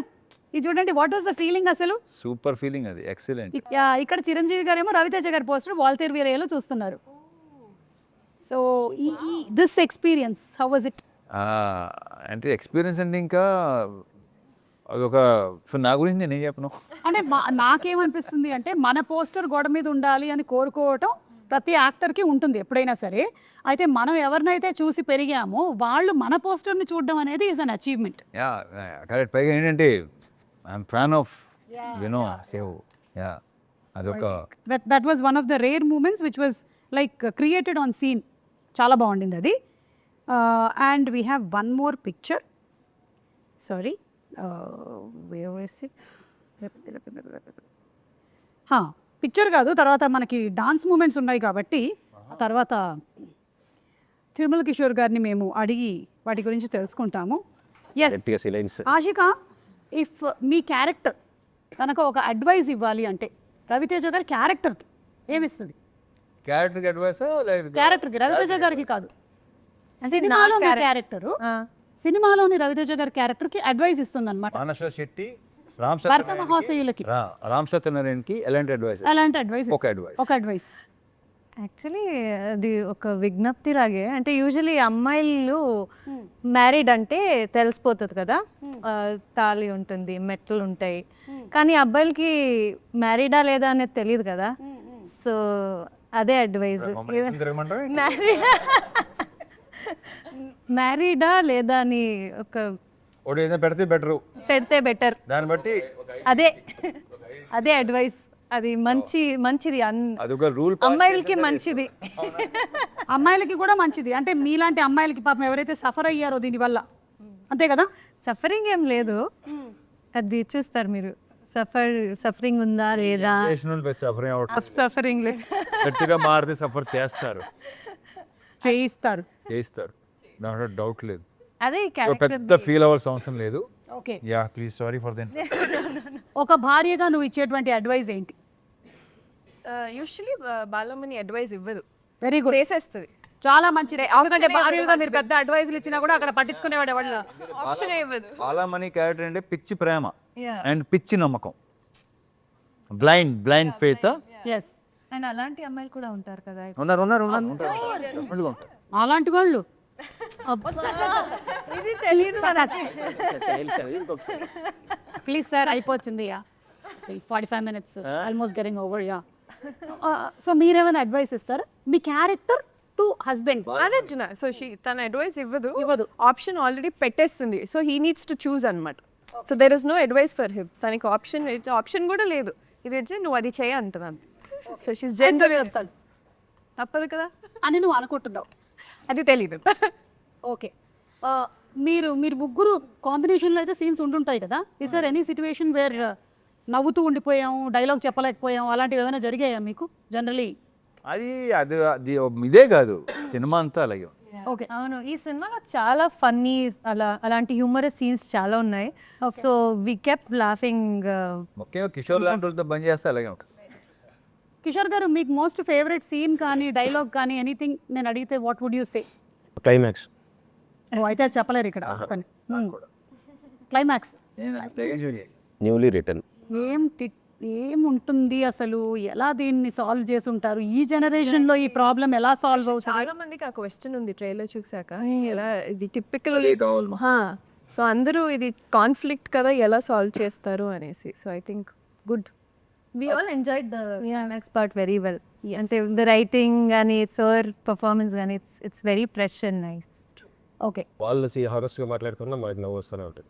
ఇది చూడండి, వాట్ వాస్ ద ఫీలింగ్ అసలు? సూపర్ ఫీలింగ్, అది ఎక్సలెంట్. ఇక్కడ చిరంజీవి గారు ఏమో రవితేజ గారి పోస్టర్ వాల్తేరు వీరయ్యలో చూస్తున్నారు. So this experience how was it? అంటే ఎక్స్పీరియన్స్ అంటే ఇంకా అదొక, నా గురించి నేను ఏం చెప్పను. అంటే నాకేమనిపిస్తుంది అంటే మన పోస్టర్ గోడ మీద ఉండాలి అని కోరుకోవటం ప్రతి యాక్టర్కి ఉంటుంది ఎప్పుడైనా సరే. అయితే మనం ఎవరినైతే చూసి పెరిగామో వాళ్ళు మన పోస్టర్ని చూడడం అనేది is an achievement. Yeah correct. పైగా ఏంటంటే I'm fan of you know save. Yeah అదొక that was one of the rare moments which was like created on scene. చాలా బాగుండింది అది. And we have one more picture. Sorry picture కాదు, తర్వాత మనకి dance moments ఉన్నాయి కాబట్టి తర్వాత తిరుమల కిషోర్ గారిని మేము అడిగి వాటి గురించి తెలుసుకుంటాము. ఎస్ ఆషిక, ఇఫ్ మీ క్యారెక్టర్ కనుక ఒక అడ్వైస్ ఇవ్వాలి అంటే రవితేజ గారి క్యారెక్టర్కి ఏమిస్తుంది? క్యారెక్టర్కి అడ్వైస్, క్యారెక్టర్కి, రవితేజ గారికి కాదు, సినిమాలో క్యారెక్టరు, సినిమాలోని రవితేజ గారి క్యారెక్టర్కి అడ్వైస్ ఇస్తుంది అనమాట. మానస శెట్టి, భర్త మహాశయులకి, రామ్ సత్యనారాయణకి ఎలాంటి అడ్వైస్? ఎలాంటి అడ్వైస్? ఒక అడ్వైస్. యాక్చువల్లీ అది ఒక విజ్ఞప్తి లాగే. అంటే యూజువలీ అమ్మాయిలు మ్యారీడ్ అంటే తెలిసిపోతుంది కదా, తాళి ఉంటుంది, మెట్లు ఉంటాయి. కానీ అబ్బాయిలకి మ్యారీడా లేదా అనేది తెలియదు కదా. సో అదే అడ్వైజ్. మ్యారీడా లేదా అని ఒక పెడితే బెటర్, దాన్ని బట్టి అదే అడ్వైస్. అది మంచిది అదొక రూల్. అమ్మాయిలకి మంచిది, అమ్మాయిలకి కూడా మంచిది. అంటే మీలాంటి అమ్మాయిలకి పాపం ఎవరైతే సఫర్ అయ్యారో దీనివల్ల, అంతే కదా. సఫరింగ్ ఏం లేదు, అది చూస్తారు మీరు. సఫరింగ్ ఉందా లేదా? సఫరింగ్ లేదు, గట్టిగా మారితే సఫర్ చేస్తారు, చేయిస్తారు. దాంట్లో డౌట్ లేదు. అదే పెద్ద ఫీల్ అవ్వాల్సిన అవసరం లేదు. Okay, ya please, sorry for then. ఒక భార్యగా నువ్వు ఇచ్చేటువంటి అడ్వైస్ ఏంటి? యూజువలీ బాలమ్మని అడ్వైస్ ఇవ్వదు, వెరీ గుడ్, చేసేస్తుంది. చాలా మంచిది. ఎందుకంటే భార్యగా మీరు పెద్ద అడ్వైస్లు ఇచ్చినా కూడా అక్కడ పట్టించుకునేవాడు ఎవరు? ఆప్షన్ ఇవ్వదు. చాలా మనీ క్యారెక్టర్ అంటే పిచ్చి ప్రేమ అండ్ పిచ్చి నమ్మకం, బ్లైండ్ ఫెయిత్. ఎస్, అండ్ అలాంటి అమ్మాయిలు కూడా ఉంటారు కదా. ఉన్నారు. అలాంటి వాళ్ళు ఇది తెలియదు. ప్లీజ్ సార్, అయిపోతుంది. 45 minutes almost getting over. Yeah, so మీరేమైనా అడ్వైస్ ఇస్తారా మీ క్యారెక్టర్ టు హస్బెండ్? అదంటున్నా. సో తన అడ్వైస్ ఇవ్వదు, ఆప్షన్ ఆల్రెడీ పెట్టేస్తుంది. So he needs to choose అనమాట. So there is no advice for him. తనకి ఆప్షన్ కూడా లేదు. ఇది వచ్చి నువ్వు అది చేయ అంటున్నాను. సో షీస్ జెండర్ చెప్తాడు, తప్పదు కదా అని నువ్వు అనుకుంటున్నావు, అది తెలీదు. ఓకే, మీరు ముగ్గురు కాంబినేషన్లో అయితే సీన్స్ ఉంటుంటాయి కదా. Is there any situation where నవ్వుతూ ఉండిపోయాం, డైలాగ్ చెప్పలేకపోయాం, అలాంటివి ఏమైనా జరిగాయా మీకు జనరలీ? అది ఇదే కాదు, సినిమా అంతా అలాగే. ఓకే, అవును, ఈ సినిమాలో చాలా ఫన్నీ అలాంటి హ్యూమరస్ సీన్స్ చాలా ఉన్నాయి. So we kept laughing. ముఖ్యంగా కిషోర్ లాంటి వాళ్ళతో బంద్ చేస్తే అలాగే ఉంటుంది. కిషోర్ గారు, మీకు మోస్ట్ ఫేవరెట్ సీన్ కానీ డైలాగ్ కానీ ఎనీథింగ్ నేను అడిగితే what would you say? Climax. Oh అయితే అది చెప్పలేరు ఇక్కడ క్లైమాక్స్ న్యూలీ రిటర్న్. ఏముంటుంది అసలు, ఎలా దీన్ని సాల్వ్ చేసి ఉంటారు, ఈ జనరేషన్ లో ఈ ప్రాబ్లం ఎలా సాల్వ్ అవుతుంది? చాలా మందికి ఆ క్వశ్చన్ ఉంది ట్రైలర్ చూసాక, ఎలా ఇది టిపికల్. సో అందరూ ఇది కాన్ఫ్లిక్ట్ కదా, ఎలా సాల్వ్ చేస్తారు అనేసి. So I think good. We all enjoyed the climax part very well. And the writing and sir performance and it's very fresh and nice. Okay వాళ్ళు హానెస్ట్గా మాట్లాడుతున్నా మాకు నవ్వు వస్తూనే ఉంటుంది.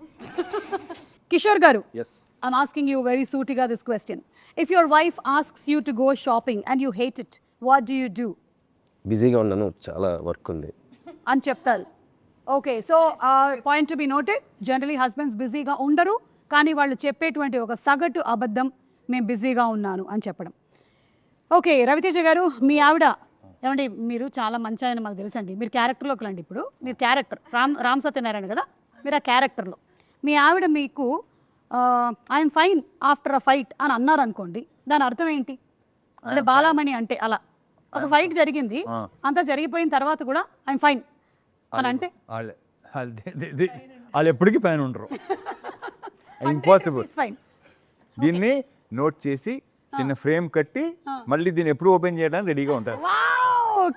కిషోర్ గారు, yes. I'm asking you very sootiga this question. If your wife asks you to go shopping and you hate it, what do you do? బిజీగా ఉన్నాను, చాలా వర్క్ ఉంది. అని చెప్తారు. Okay, so point to be noted. Generally husbands బిజీగా ఉండరు, కానీ వాళ్ళు చెప్పేటువంటి ఒక సగటు అబద్ధం మేము బిజీగా ఉన్నాను అని చెప్పడం. ఓకే, రవితేజ గారు, మీ ఆవిడ ఏమండి, మీరు చాలా మంచి ఆయన మాకు తెలుసండి, మీరు క్యారెక్టర్లోకి రండి. ఇప్పుడు మీరు క్యారెక్టర్ రామ్ సత్యనారాయణ కదా, మీరు ఆ క్యారెక్టర్లో మీ ఆవిడ మీకు I'm fine after a fight అని అన్నారు అనుకోండి, దాని అర్థం ఏంటి? అంటే బాలామణి అంటే అలా ఒక ఫైట్ జరిగింది, అంతా జరిగిపోయిన తర్వాత కూడా ఐఎమ్ ఫైన్ అని అంటే వాళ్ళు ఎప్పటికీ పైన ఉండరు. ఇంపాసిబుల్. ఫైన్. దీన్ని నోట్ చేసి చిన్న ఫ్రేమ్ కట్టి మళ్ళీ దీన్ని ఎప్పుడు ఓపెన్ చేయడానికి రెడీగా ఉంటారు.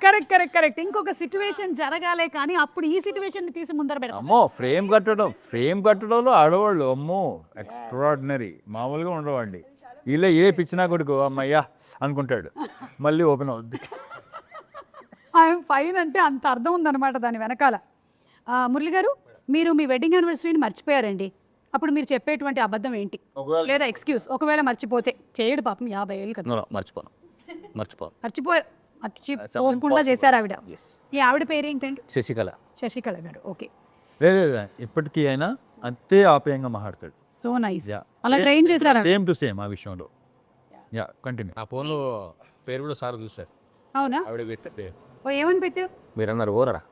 Correct correct correct. ఇంకొక సిచ్యువేషన్ జరగాలే కానీ అప్పుడు ఈ సిచ్యువేషన్ తీసి ముందర పెడతాం. అమ్మో, ఫ్రేమ్ కట్టడంలో ఆడవాళ్ళు అమ్మో ఎక్స్ట్రాడినరీ, మామూలుగా ఉండవండి. వీళ్ళే ఏ పిచ్చినా కొడుకు అమ్మయ్యా అనుకుంటాడు, మళ్ళీ ఓపెన్ అవుద్ది. ఐఎమ్ ఫైన్ అంటే అంత అర్థం ఉందన్నమాట దాని వెనకాల. మురళి గారు, మీరు మీ వెడ్డింగ్ యానివర్సరీని మర్చిపోయారండి, అప్పుడు మీరు చెప్పేటువంటి అబద్ధం ఏంటి? లేదా ఎక్స్క్యూజ్, ఒకవేళ మర్చిపోతే చేయడు పాపం, 50 ఏళ్ళు కదా. మర్చిపోకుండా చేశారు ఆవిడ. ఈ ఆవిడ పేరు ఏంటండి? శశికళ గారు. ఓకే, లేదా ఇప్పటికీ అయినా అంతే ఆప్యాయంగా మాట్లాడతాడు. So nice. అలా ట్రైన్ చేశారా? సేమ్ టు సేమ్ ఆ విషయంలో. Yeah, continue. ఆ ఫోన్లో పేరు కూడా సార్ చూసారు. అవునా? ఆవిడ పెట్టే పేరు ఓ, ఏమని పెట్టారు? మీరు అన్నారు ఓనరా?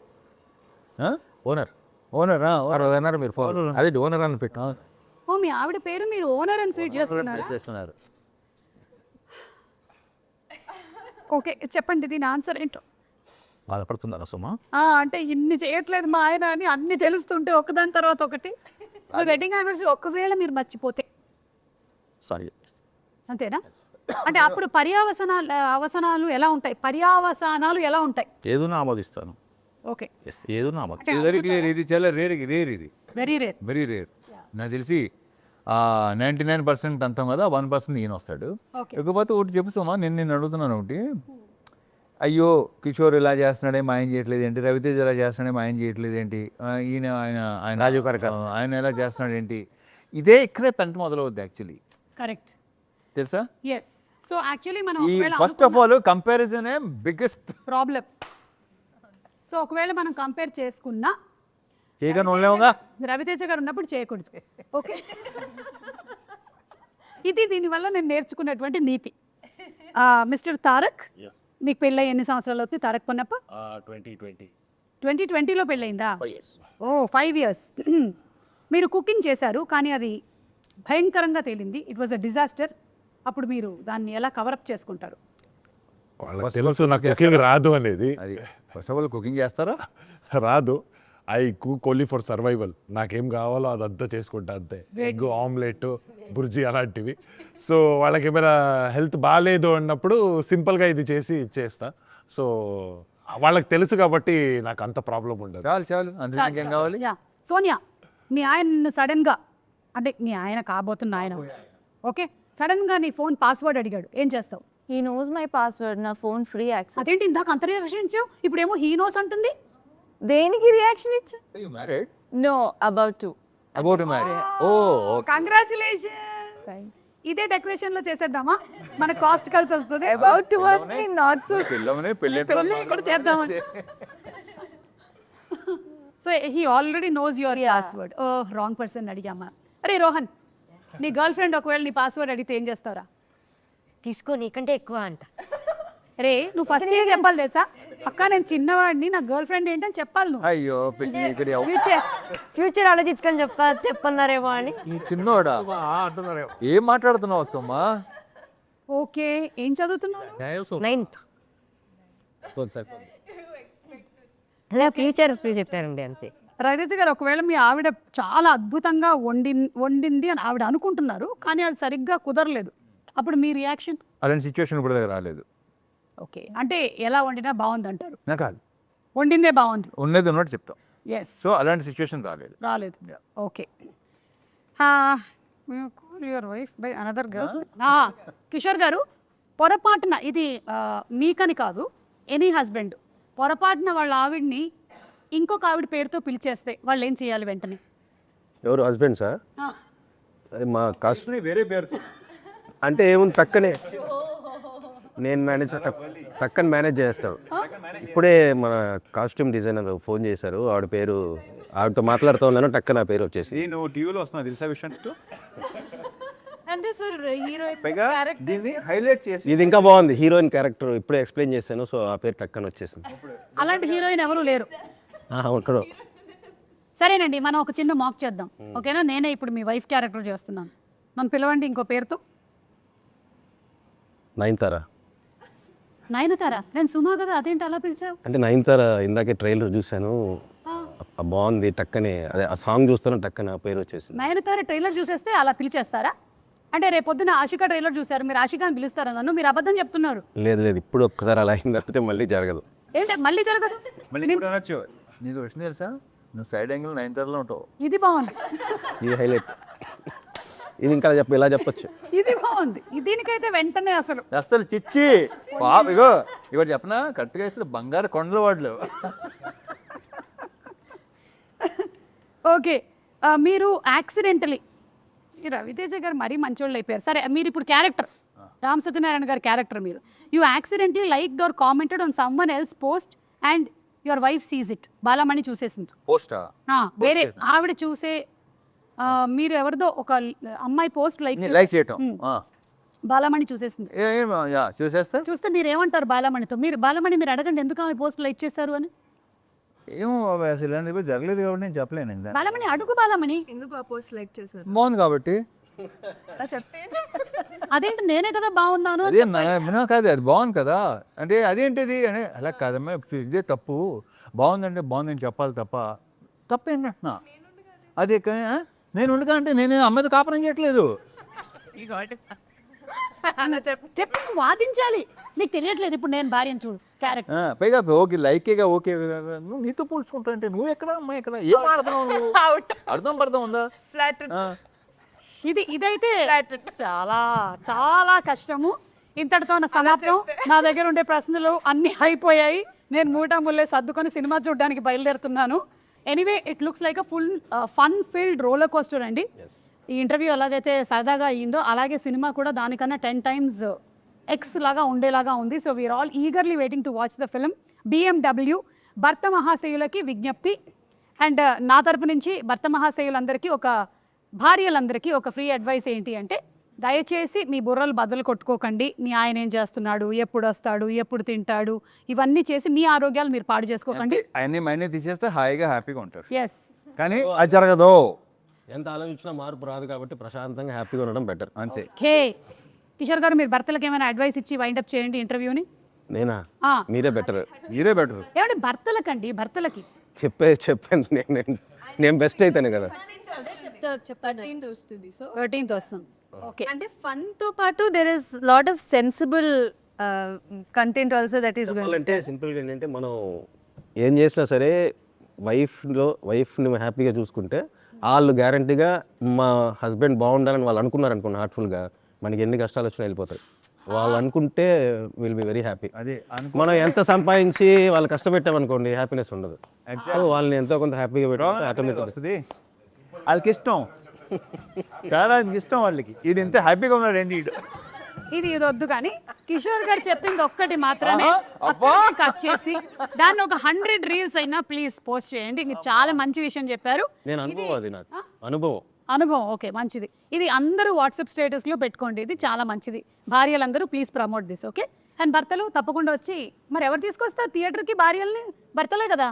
ఓనర్ ఓనరా? అన్నారు మీరు ఫోన్, అదే ఓనర్ అని పెట్టు. ఓ, మీ ఆవిడ పేరు మీరు ఓనర్ అని ఫీడ్ చేస్తున్నారు. ఓకే, చెప్పండి దీని ఆన్సర్ ఏంటో. బాధపడుతున్నారా సుమా? అంటే ఇన్ని చేయట్లేదు మా ఆయన అని అన్ని తెలుస్తుంటే ఒకదాని తర్వాత ఒకటి. వెడ్డింగ్ యానివర్సరీ ఒకవేళ మీరు మర్చిపోతే సారీ, అంతేనా? అంటే అప్పుడు అవసనాలు ఎలా ఉంటాయి? ఎలా ఉంటాయి? ఏదైనా ఆమోదిస్తాను. ఓకే, ఏదైనా ఆమోదిస్తాను. Very clear. ఇది చాలా రేర్ ఇది వెరీ రేర్. Very rare. నాకు తెలిసి 99% అంటాం కదా, 1% ఈయన వస్తాడు. ఇకపోతే ఒకటి చెప్పుతామా, నేను అడుగుతున్నాను ఒకటి. అయ్యో కిషోర్ ఇలా చేస్తున్నాడే మా ఆయన చేయట్లేదు ఏంటి, రవితేజ ఇలా చేస్తున్నాడే మా ఆయన చేయట్లేదు ఏంటి, ఆయన రాజీవ్ కనకాల ఆయన ఎలా చేస్తున్నాడు ఏంటి, ఇదే ఇక్కడే పెంట మొదలవుద్ది యాక్చువల్లీ. కరెక్ట్, తెలుసా? ఎస్. సో యాక్చువల్లీ మనం ఈ first of all comparison biggest problem. So ఒకవేళ మనం కంపేర్ చేసుకున్నా చేయగానే ఉండలేముగా, రవితేజ గారు ఉన్నప్పుడు చేయకూడదు. ఓకే, ఇది దీనివల్ల నేను నేర్చుకున్నటువంటి నీతి. మిస్టర్ తారక్, నీకు పెళ్ళి ఎన్ని సంవత్సరాలు అవుతుంది తారక్ పొన్నప్ప? 2020లో పెళ్ళయిందా? ఓ, 5 years. మీరు కుకింగ్ చేశారు కానీ అది భయంకరంగా తేలింది, ఇట్ వాజ్ అ డిజాస్టర్. అప్పుడు మీరు దాన్ని ఎలా కవరప్ చేసుకుంటారు? వాళ్ళకి తెలుసు నాకు కుకింగ్ రాదు అనేది. అది ఫస్ట్ ఆఫ్ ఆల్ కుకింగ్ చేస్తారా? రాదు. I cook only for survival. నాకేం కావాలో అదంతా చేసుకుంటా అంతే. ఎగ్ ఆమ్లెట్, బుర్జీ అలాంటివి. సో వాళ్ళకి ఏమైనా హెల్త్ బాగాలేదు అన్నప్పుడు సింపుల్గా ఇది చేసి ఇచ్చేస్తా. సో వాళ్ళకి తెలుసు కాబట్టి నాకు అంత ప్రాబ్లం ఉండదు. చాలు అందులో ఇంకేం కావాలి? సోనియా, మీ ఆయన సడన్గా, అంటే మీ ఆయన కాబోతున్న ఆయన, ఓకే, సడన్గా నీ ఫోన్ పాస్వర్డ్ అడిగాడు, ఏం చేస్తావు? He knows my password, నా ఫోన్ ఫ్రీ యాక్సెస్. అదేంటి ఇందాక అంత రియాక్షన్ ఇచ్చావు, ఇప్పుడేమో హీ నోస్ అంటుంది? దేనికి రియాక్షన్ ఇచ్చా? You married? No, about to. About to marry. Oh, okay. Congratulation. ఇదే డెకరేషన్ లో చేసేద్దామా, మన కాస్ట్ కలిసి వస్తుంది. About to not so. పెళ్ళి కూడా చేద్దామా? So he already knows your password. Oh, wrong person అడిగామా. అరే రోహన్, నీ గర్ల్ ఫ్రెండ్ ఒకవేళ నీ పాస్వర్డ్ అడిగితే ఏం చేస్తావురా? తీసుకో, నీకంటే ఎక్కువ అంట. రే, నువ్వు ఫస్ట్ ఏం చెప్పాలి తెలుసా? అక్క నేను చిన్నవాడిని, నా గర్ల్ ఫ్రెండ్ ఏంటని చెప్పాలి నువ్వు. అయ్యో ఇక్కడ ఫ్యూచర్ ఆలోచించుకొని చెప్పన్నారేమో అని. ఈ చిన్నోడా ఏం మాట్లాడుతున్నావు సోమా? ఓకే, ఏం చదువుతున్నావు? 9th. అలా ఫ్యూచర్ చెప్పారండి అంతే. రవితేజ గారు ఒకవేళ మీ ఆవిడ చాలా అద్భుతంగా వండింది అని ఆవిడ అనుకుంటున్నారు, కానీ అది సరిగ్గా కుదరలేదు, అప్పుడు మీ రియాక్షన్? అలాంటి సిచ్యువేషన్ ఇప్పుడు దగ్గర రాలేదు. ఓకే, అంటే ఎలా వండినా బాగుంది అంటారు, నా కాదు, వండిందే బాగుంది. ఉన్నది ఉన్నట్టు చెప్తాం. ఎస్, సో అలాంటి సిచ్యువేషన్ రాలేదు. రాలేదు. Okay, your wife by another girls. Kishore గారు, పొరపాటున ఇది మీకని కాదు, ఎనీ హస్బెండ్ పొరపాటున వాళ్ళ ఆవిడ్ని ఇంకొక ఆవిడ పేరుతో పిలిచేస్తే వాళ్ళు ఏం చేయాలి వెంటనే? ఎవరు హస్బెండ్సా? అది మా కాస్ట్ వేరే పేరు అంటే ఏముంది, టక్కనే నేను మేనేజ్ టక్కని మేనేజ్ చేస్తాను. ఇప్పుడే మన కాస్ట్యూమ్ డిజైనర్ ఫోన్ చేశారు, ఆవిడ పేరు, ఆవిడతో మాట్లాడుతూ ఉన్నాను, టక్క నా పేరు వచ్చేసి. నువ్వు టీవీలో వస్తున్నా తెలుసా విషయం అంటే సార్ హీరో పైగా దీన్ని హైలైట్ చేసి ఇది ఇంకా బాగుంది, హీరోయిన్ క్యారెక్టర్ ఇప్పుడే ఎక్స్ప్లెయిన్ చేశాను, సో ఆ పేరు టక్కని వచ్చేసింది. అలాంటి హీరోయిన్ ఎవరు లేరు. ఇక్కడ సరేనండి, మనం ఒక చిన్న మాక్ చేద్దాం, ఓకేనా? నేనే ఇప్పుడు మీ వైఫ్ క్యారెక్టర్ చేస్తున్నాను, నన్ను పిలవండి ఇంకో పేరుతో. నయనతార. నయనతార? నేను సుమా కదా, అదేంటి అలా పిలిచావు? అంటే నయనతార ఇందాకే ట్రైలర్ చూశాను, బాగుంది, టక్కనే అదే ఆ సాంగ్ చూస్తాను, టక్కన ఆ పేరు వచ్చేసింది. నయనతార ట్రైలర్ చూసేస్తే అలా పిలిచేస్తారా? అంటే రేపు పొద్దున ఆషికా ట్రైలర్ చూసారు, మీరు ఆషికా అని పిలుస్తారా నన్ను? మీరు అబద్ధం చెప్తున్నారు. లేదు లేదు, ఇప్పుడు ఒక్కసారి అలా అయింది, లేకపోతే మళ్ళీ జరగదు. ఏంటి మళ్ళీ జరగదు? మళ్ళీ ఇప్పుడు అనొచ్చు, నీకు వచ్చింది తెలుసా, నువ్వు సైడ్ యాంగిల్ 9 ఉంటావు. ఇది బాగుంది, ఇది హైలైట్, ఇది ఇంకా ఇలా చెప్పొచ్చు. ఇది బాగుంది, దీనికైతే వెంటనే అసలు చిచ్చి పాప, ఇగో ఇవాడు చెప్పనా, కరెక్ట్గా ఇస్తే బంగారు కొండల వాడలేవు. ఓకే, మీరు యాక్సిడెంటలీ, రవితేజ గారు మరీ మంచోళ్ళు అయిపోయారు. సరే, మీరు ఇప్పుడు క్యారెక్టర్ రామ్ సత్యనారాయణ గారి క్యారెక్టర్, మీరు you accidentally liked or commented on someone else post and your wife sees it. Balamani చూసేసింది. పోస్టా? వేరే ఆవిడ చూసే, మీరు ఎవరిదో ఒక అమ్మాయి పోస్ట్ లైక్ చేయటం బాలమణి చూసేసింది. చూస్తే మీరు ఏమంటారు బాలమణితో? బాలమణి మీరు అడగండి, ఎందుకు ఆమె పోస్ట్ లైక్ చేశారు అని. ఏమో అసలు ఇలాంటి జరగలేదు కాబట్టి నేను చెప్పలేను. బాలమణి అడుగు, బాలమణి ఎందుకు ఆ పోస్ట్ లైక్ చేశారు? బాగుంది కాబట్టి. అదేంటి, నేనే కదా బాగున్నాను. అదే కాదు, అది బాగుంది కదా అంటే అదేంటిది అని. అలా కాదమ్మా, ఇదే తప్పు, బాగుందంటే బాగుందని చెప్పాలి తప్ప తప్పేంటంటున్నా. అదే కానీ నేను ఉండగా అంటే నేను అమ్మాయితో కాపురం చేయట్లేదు. చెప్పి వాదించాలి, నీకు తెలియట్లేదు. ఇప్పుడు నేను భార్యను చూడు క్యారెక్టర్. పైగా ఓకే లైకేగా ఓకే, నువ్వు నీతో పోల్చుకుంటా అంటే నువ్వు ఎక్కడ అమ్మాయి ఎక్కడ, ఏం ఆడుతున్నావు నువ్వు? అర్థం పడతాం ఉందా? ఇదైతే చాలా చాలా కష్టము. ఇంతటితో నా సమాప్తం. నా దగ్గర ఉండే ప్రశ్నలు అన్నీ అయిపోయాయి. నేను మూటాముల్లే సర్దుకొని సినిమా చూడడానికి బయలుదేరుతున్నాను. Anyway, it looks like a full fun filled roller coaster అండి. ఈ ఇంటర్వ్యూ ఎలాగైతే సరదాగా అయ్యిందో అలాగే సినిమా కూడా దానికన్నా 10 times ఎక్స్ లాగా ఉండేలాగా ఉంది. So we're all eagerly waiting to watch the film. BMW భర్త మహాశయులకి విజ్ఞప్తి, అండ్ నా తరపు నుంచి భర్త మహాశయులందరికీ, భార్యలందరికీ ఒక ఫ్రీ అడ్వైస్ ఏంటి అంటే, దయచేసి మీ బుర్రలు బదులు కొట్టుకోకండి. మీ ఆయన ఏం చేస్తున్నాడు, ఎప్పుడు వస్తాడు, ఎప్పుడు తింటాడు, ఇవన్నీ చేసి మీ ఆరోగ్యాలు మీరు పాడు చేసుకోకండి. అన్ని మైండ్ తీసేస్తే హాయిగా హ్యాపీగా ఉంటారు. ఎస్, కానీ అది జరగదు. ఎంత ఆలోచించినా మార్పు రాదు కాబట్టి ప్రశాంతంగా హ్యాపీగా ఉండడం బెటర్ అంతే. ఓకే కిషోర్ గారు, మీరు భర్తలకు ఏమైనా అడ్వైస్ ఇచ్చి వైండప్ చేయండి ఇంటర్వ్యూని. నేనా? మీరే బెటర్. ఏమంటే భర్తలకండి, భర్తలకి చెప్పాను నేను బెస్ట్ అయితేనే కదా. 13th వస్తుంది. ఓకే, అంటే ఫన్ తో పాటు there is lot of sensible content also that is going. అంటే సింపుల్గా ఏంటంటే, మనం ఏం చేసినా సరే వైఫ్ని హ్యాపీగా చూసుకుంటే వాళ్ళు గ్యారంటీగా మా హస్బెండ్ బాగుండాలని వాళ్ళు అనుకున్నారు అనుకోండి, హార్ట్ఫుల్గా, మనకి ఎన్ని కష్టాలు వచ్చినా వెళ్ళిపోతాయి. వాళ్ళు అనుకుంటే విల్ బి వెరీ హ్యాపీ. అదే మనం ఎంత సంపాదించి వాళ్ళు కష్టపెట్టామనుకోండి, హ్యాపీనెస్ ఉండదు. వాళ్ళని ఎంతో కొంత హ్యాపీగా పెట్టాలి, ఆటోమేటిక్ వస్తుంది. వాళ్ళకి ఇష్టం, చాలా ఇష్టం వాళ్ళకి. ఇది ఎంత హ్యాపీగా ఉన్నాడు ఏంటి ఇది వద్దు. కానీ కిషోర్ గారు చెప్పింది ఒక్కటి మాత్రమే కట్ చేసి దాన్ని ఒక 100 reels అయినా ప్లీజ్ పోస్ట్ చేయండి. మీరు చాలా మంచి విషయం చెప్పారు. నేను అనుభవం, అది నాకు అనుభవం. ఓకే, మంచిది. ఇది అందరూ వాట్సాప్ స్టేటస్లో పెట్టుకోండి, ఇది చాలా మంచిది. భార్యలందరూ please promote this. Okay, and భర్తలు తప్పకుండా వచ్చి, మరి ఎవరు తీసుకొస్తారు థియేటర్కి భార్యల్ని? భర్తలే కదా,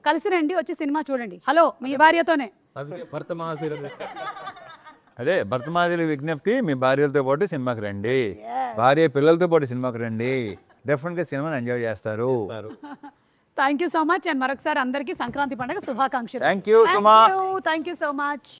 కలిసి రండి, వచ్చి సినిమా చూడండి. హలో, మీ భార్యతోనే. అదే భర్త మాదిరి విజ్ఞప్తి, మీ భార్యలతో పాటు సినిమాకి రండి, భార్య పిల్లలతో పాటు సినిమాకి రండి. డెఫినెట్గా సినిమాని ఎంజాయ్ చేస్తారు. Thank you so much and మరొకసారి అందరికీ సంక్రాంతి పండుగ శుభాకాంక్షలు thank you Suma thank you so much